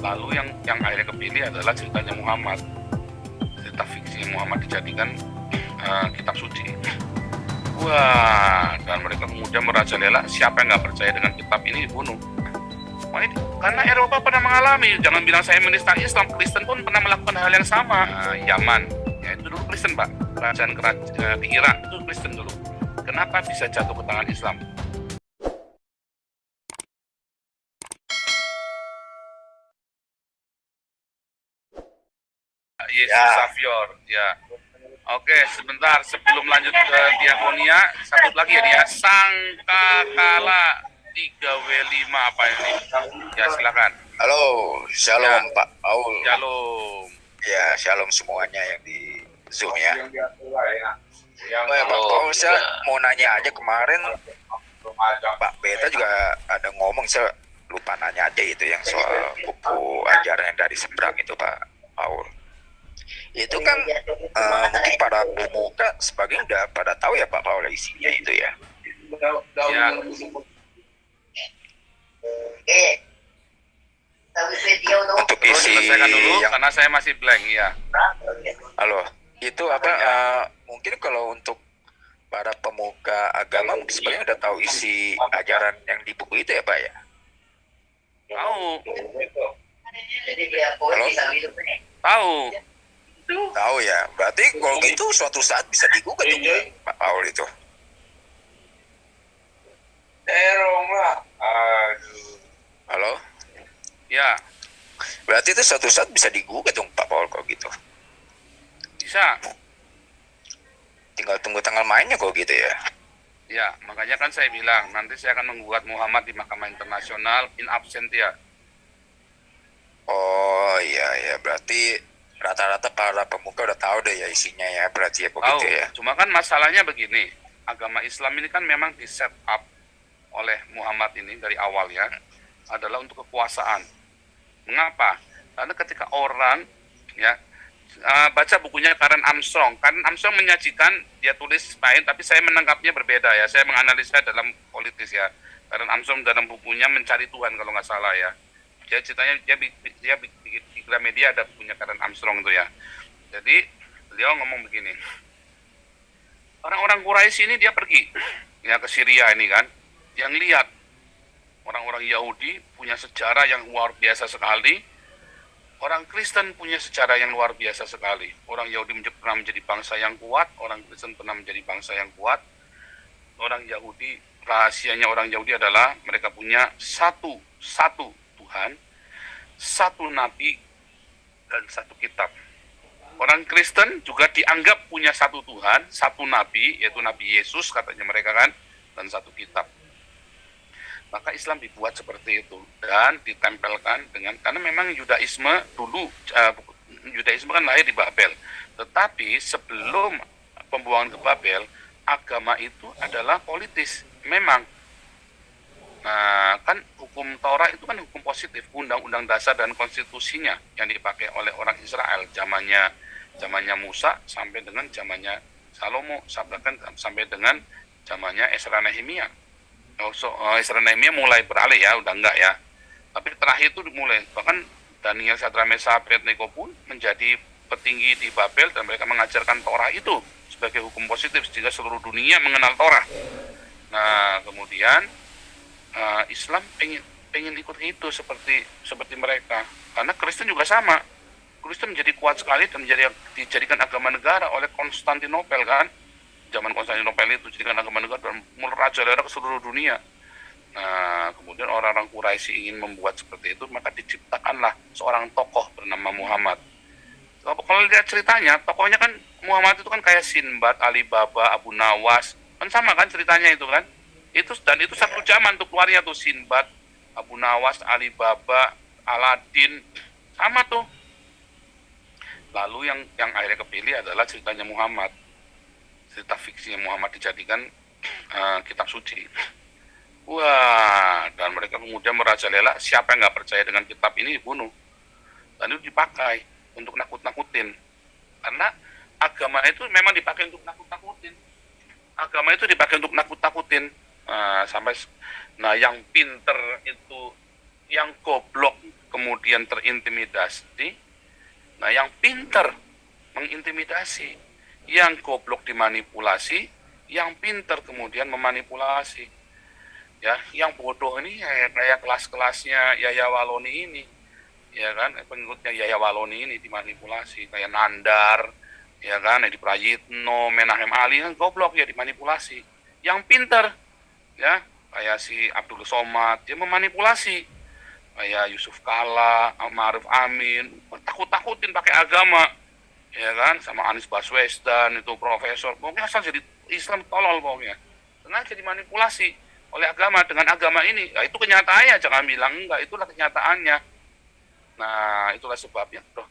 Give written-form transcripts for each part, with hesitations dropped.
Lalu yang akhirnya kepilih adalah ceritanya Muhammad, cerita fiksi Muhammad dijadikan kitab suci. Wah, dan mereka kemudian merajalela, siapa yang nggak percaya dengan kitab ini dibunuh. Wah, ini karena Eropa pernah mengalami, jangan bilang saya menista Islam, Kristen pun pernah melakukan hal yang sama. Yaman, ya itu dulu Kristen Pak, kerajaan di Irak itu Kristen dulu. Kenapa bisa jatuh ke tangan Islam? Yesus Savior, ya. Oke, sebentar sebelum lanjut ke diakonia, sambut lagi ya dia. Sangkakala 3W5 apa ini? Ya silakan. Halo, shalom ya. Pak Paul. Shalom. Ya, shalom semuanya yang di Zoom ya. Pak Paul, saya mau nanya aja kemarin Pak Beta juga ada ngomong, saya lupa nanya aja itu yang soal buku ajaran yang dari seberang itu Pak Paul. Itu kan mungkin para pemuka sebagian udah pada tahu ya Pak Paul isinya itu ya. Ya. Untuk isi dulu, yang karena saya masih blank ya. Halo, itu apa? Mungkin kalau untuk para pemuka agama mungkin sebenarnya udah tahu isi ajaran yang di buku itu ya Pak ya? Tahu. Halo? Tahu. Tahu ya. Berarti kalau gitu suatu saat bisa digugat dong Pak Paul itu. Halo? Ya. Berarti itu suatu saat bisa digugat dong Pak Paul kalau gitu. Bisa. Tinggal tunggu tanggal mainnya kalau gitu ya. Ya, makanya kan saya bilang nanti saya akan menggugat Muhammad di Mahkamah Internasional in absentia. Oh iya, berarti rata-rata para pemuka udah tahu deh ya isinya ya, berarti ya begitu ya. Cuma kan masalahnya begini, agama Islam ini kan memang di set up oleh Muhammad ini dari awal ya, adalah untuk kekuasaan. Mengapa? Karena ketika orang ya baca bukunya Karen Armstrong menyajikan, dia tulis lain, tapi saya menangkapnya berbeda ya, saya menganalisa dalam politis ya. Karen Armstrong dalam bukunya Mencari Tuhan kalau nggak salah ya, dia ceritanya dia di Gramedia ada punya Karen Armstrong itu ya. Jadi beliau ngomong begini, orang-orang Quraisy ini dia pergi ya ke Syria ini kan, yang lihat orang-orang Yahudi punya sejarah yang luar biasa sekali, orang Kristen punya sejarah yang luar biasa sekali. Orang Yahudi pernah menjadi bangsa yang kuat, orang Kristen pernah menjadi bangsa yang kuat. Orang Yahudi, rahasianya orang Yahudi adalah mereka punya satu Tuhan, satu nabi, dan satu kitab. Orang Kristen juga dianggap punya satu Tuhan, satu nabi, yaitu Nabi Yesus katanya mereka kan, dan satu kitab. Maka Islam dibuat seperti itu dan ditempelkan dengan, karena memang Yudaisme dulu, Yudaisme kan lahir di Babel, tetapi sebelum pembuangan ke Babel, agama itu adalah politis memang. Nah, kan hukum Taurat itu kan hukum positif, undang-undang dasar dan konstitusinya yang dipakai oleh orang Israel zamannya Musa sampai dengan zamannya Salomo, bahkan sampai dengan zamannya Ezra Nehemia. Ezra Nehemia mulai beralih ya, udah enggak ya. Tapi terakhir itu dimulai, bahkan Daniel, Sadrak, Mesak, Abednego pun menjadi petinggi di Babel dan mereka mengajarkan Torah itu sebagai hukum positif sehingga seluruh dunia mengenal Torah. Nah, kemudian Islam pengen ikut itu seperti mereka, karena Kristen juga sama. Kristen menjadi kuat sekali dan dijadikan agama negara oleh Konstantinopel kan. Zaman Konstantinopel itu jadikan agama negara dan merajalela ke seluruh dunia. Nah, kemudian orang-orang Quraisy ingin membuat seperti itu, maka diciptakanlah seorang tokoh bernama Muhammad. Kalau lihat ceritanya, tokohnya kan Muhammad itu kan kayak Sinbad, Alibaba, Abu Nawas, kan sama kan ceritanya itu kan. Itu satu zaman tuh keluarnya tuh Sinbad, Abu Nawas, Alibaba, Aladin, sama tuh. Lalu yang akhirnya kepilih adalah ceritanya Muhammad, cerita fiksi Muhammad dijadikan kitab suci. Wah, dan mereka kemudian merajalela, siapa yang nggak percaya dengan kitab ini dibunuh. Dan itu dipakai untuk nakut-nakutin. Karena agama itu memang dipakai untuk nakut-nakutin. Agama itu dipakai untuk nakut-nakutin. Yang pinter itu, yang goblok kemudian terintimidasi. Nah, yang pinter mengintimidasi, yang goblok dimanipulasi, yang pinter kemudian memanipulasi. Ya, yang bodoh ini kayak kelas-kelasnya Yahya Waloni ini, ya kan, pengikutnya Yahya Waloni ini dimanipulasi, kayak Nandar, ya kan, Edi Prayitno, Menahem Ali kan goblok ya dimanipulasi. Yang pinter, ya, kayak si Abdul Somad, dia memanipulasi, kayak Yusuf Kala, Ma'ruf Amin, takut-takutin pakai agama, ya kan, sama Anies Baswedan itu profesor, pokoknya asal jadi Islam tolol pokoknya, sengaja dimanipulasi oleh agama dengan agama ini. Nah, itu kenyataannya, jangan bilang enggak, itulah kenyataannya. Nah, itulah sebabnya. Loh,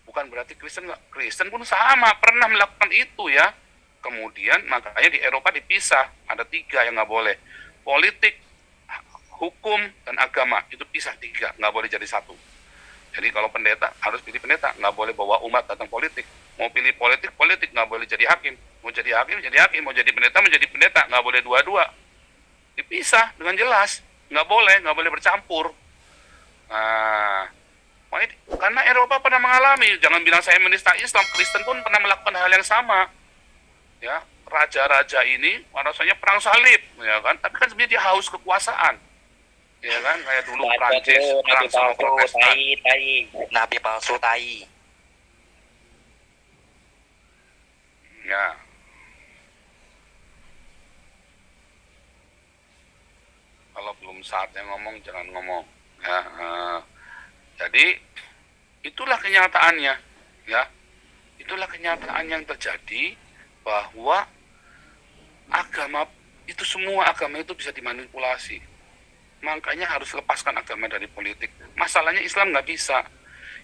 bukan berarti Kristen enggak, Kristen pun sama pernah melakukan itu ya. Kemudian makanya di Eropa dipisah, ada 3 yang nggak boleh, politik, hukum, dan agama, itu pisah 3, nggak boleh jadi satu. Jadi kalau pendeta harus pilih pendeta, nggak boleh bawa umat datang politik. Mau pilih politik, politik, nggak boleh jadi hakim. Mau jadi hakim, jadi hakim. Mau jadi pendeta, menjadi pendeta, nggak boleh dua-dua. Dipisah dengan jelas, nggak boleh bercampur. Nah, karena Eropa pernah mengalami, jangan bilang saya menista Islam, Kristen pun pernah melakukan hal yang sama. Ya, raja-raja ini rasanya perang salib, ya kan? Tapi kan sebenarnya dia haus kekuasaan, ya kan? Kayak dulu Prancis perang sama Protestan. Nabi palsu tai. Ya. Kalau belum saatnya ngomong, jangan ngomong. Ya, jadi itulah kenyataannya, ya. Itulah kenyataan yang terjadi, bahwa agama itu, semua agama itu bisa dimanipulasi. Makanya harus lepaskan agama dari politik. Masalahnya Islam nggak bisa.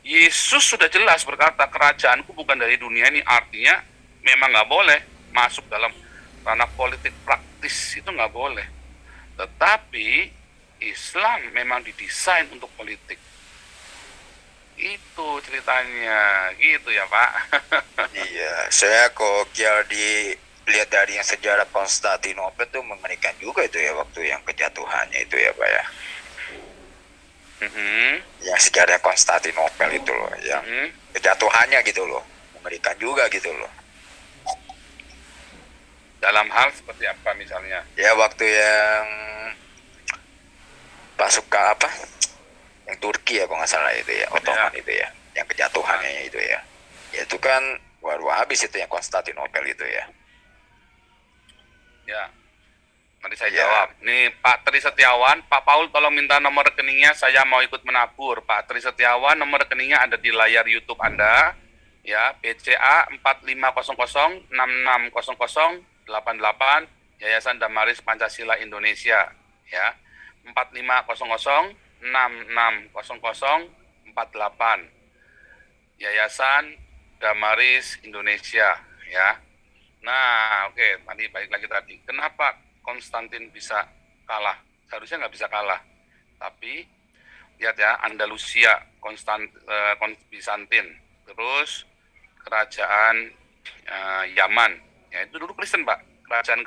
Yesus sudah jelas berkata, kerajaanku bukan dari dunia ini. Artinya memang nggak boleh masuk dalam ranah politik praktis, itu nggak boleh. Tetapi Islam memang didesain untuk politik. Itu ceritanya, gitu ya Pak. Iya, saya kok dilihat dari yang sejarah Konstantinopel itu mengerikan juga itu ya, waktu yang kejatuhannya itu ya Pak ya. Yang sejarah Konstantinopel itu loh, yang kejatuhannya gitu loh, mengerikan juga gitu loh. Dalam hal seperti apa misalnya? Ya waktu yang pasukan apa? Yang Turki ya kalau nggak salah itu ya, Ottoman itu ya, yang kejatuhannya itu ya. Ya itu kan baru habis itu yang Konstantinopel itu ya. Ya, nanti saya jawab. Nih Pak Tri Setiawan, Pak Paul tolong minta nomor rekeningnya, saya mau ikut menabur. Pak Tri Setiawan, nomor rekeningnya ada di layar YouTube Anda. Ya, BCA 4500660088, Yayasan Damaris Pancasila Indonesia, ya. 4500660048, Yayasan Damaris Indonesia, ya. Nah, oke, tadi balik lagi tadi. Kenapa Konstantin bisa kalah? Seharusnya nggak bisa kalah. Tapi lihat ya, Andalusia, Bizantin, terus kerajaan Yaman, ya itu dulu Kristen Pak. Kerajaan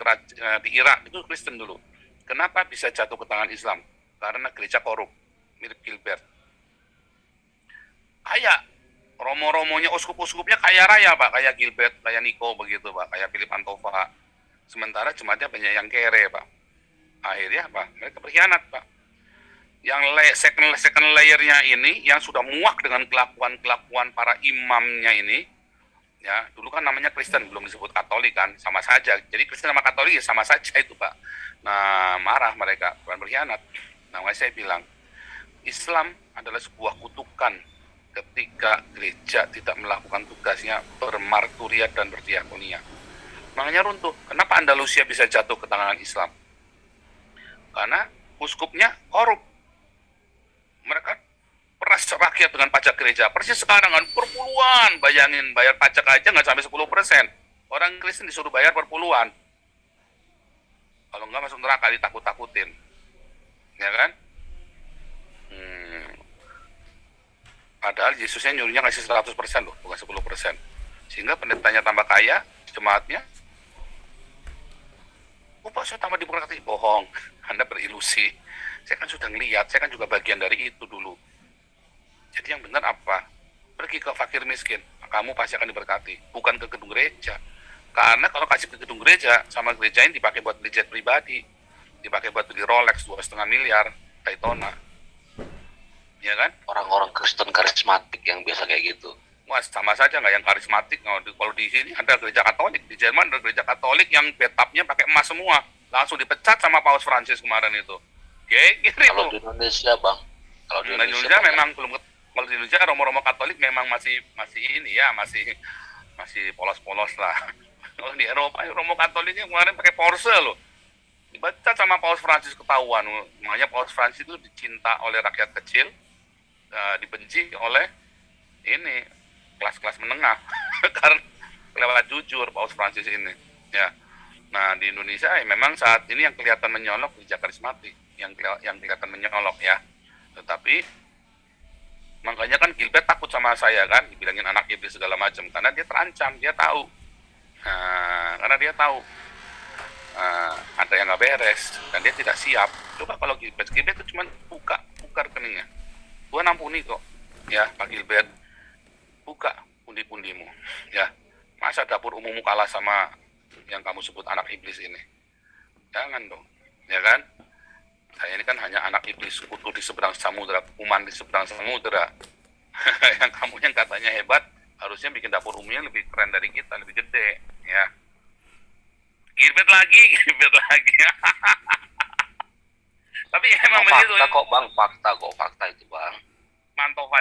di Irak itu Kristen dulu. Kenapa bisa jatuh ke tangan Islam? Karena gereja korup, mirip Gilbert. Kayak romo-romonya, uskup-uskupnya kaya raya Pak, kayak Gilbert, kayak Niko begitu Pak, kayak Philip Antova. Sementara jemaatnya banyak yang kere Pak. Akhirnya apa? Mereka berkhianat Pak. Yang second layernya ini, yang sudah muak dengan kelakuan para imamnya ini, ya dulu kan namanya Kristen, belum disebut Katolik kan, sama saja. Jadi Kristen sama Katolik ya sama saja itu Pak. Nah, marah mereka, bukan berkhianat. Nah, saya bilang, Islam adalah sebuah kutukan ketika gereja tidak melakukan tugasnya bermarturiat dan berdiakonia. Makanya runtuh. Kenapa Andalusia bisa jatuh ke tangan Islam? Karena uskupnya korup. Mereka peras rakyat dengan pajak gereja. Persis sekarang kan perpuluhan, bayangin bayar pajak aja nggak sampai 10%. Orang Kristen disuruh bayar perpuluhan. Kalau nggak masuk neraka ditakut-takutin, ya kan? Padahal Yesusnya nyuruhnya ngasih 100% loh, bukan 10%. Sehingga pendetanya tambah kaya, jemaatnya, Pak saya tambah diberkati. Bohong, Anda berilusi. Saya kan sudah ngelihat, saya kan juga bagian dari itu dulu. Jadi yang benar apa? Pergi ke fakir miskin, kamu pasti akan diberkati, bukan ke gedung gereja. Karena kalau kasih ke gedung gereja, sama gereja ini dipakai buat beli jet pribadi, dipakai buat beli Rolex 2,5 miliar, Daytona, ya kan? Orang-orang Kristen karismatik yang biasa kayak gitu. Wah, sama saja nggak yang karismatik. Kalau di sini ada gereja Katolik, di Jerman ada gereja Katolik yang bathtubnya pakai emas semua, langsung dipecat sama Paus Francis kemarin itu. Kayak gitu. Kalau di Indonesia, Bang, kalau di Indonesia memang belum. Kalau di Indonesia romo-romo Katolik memang masih ini ya, masih polos-polos lah. Kalau di Eropa romo Katoliknya kemarin pakai Porsche loh, dipecat sama Paus Francis, ketahuan. Makanya Paus Francis itu dicinta oleh rakyat kecil, dibenci oleh ini kelas-kelas menengah karena lewat jujur Paus Francis ini ya. Nah di Indonesia ya memang saat ini yang kelihatan menyolok gereja karismatik, yang kelihatan menyolok ya. Tetapi makanya kan Gilbert takut sama saya kan, dibilangin anak iblis segala macam, karena dia terancam, dia tahu. Karena dia tahu ada yang nggak beres dan dia tidak siap. Coba kalau Gilbert itu cuma buka rekeningnya, Tuhan ampuni kok ya Pak Gilbert, buka pundi-pundimu ya. Masa dapur umummu kalah sama yang kamu sebut anak iblis ini? Jangan dong, ya kan? Saya ini kan hanya anak iblis, kutu di seberang samudera, kuman di seberang samudera. Yang kamu yang katanya hebat, harusnya bikin dapur umumnya lebih keren dari kita, lebih gede, ya. Gilbert lagi. Tapi emang begitu. Fakta kok, Bang, fakta itu, Bang. Mantap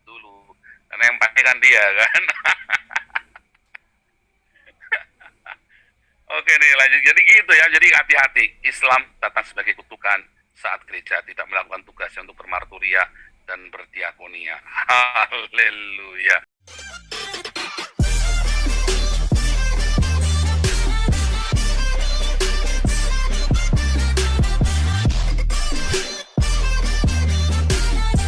dulu, karena yang pasti kan dia kan. Oke nih lanjut, jadi gitu ya, jadi hati-hati, Islam datang sebagai kutukan saat gereja tidak melakukan tugasnya untuk bermarturia dan berdiakonia. Haleluya.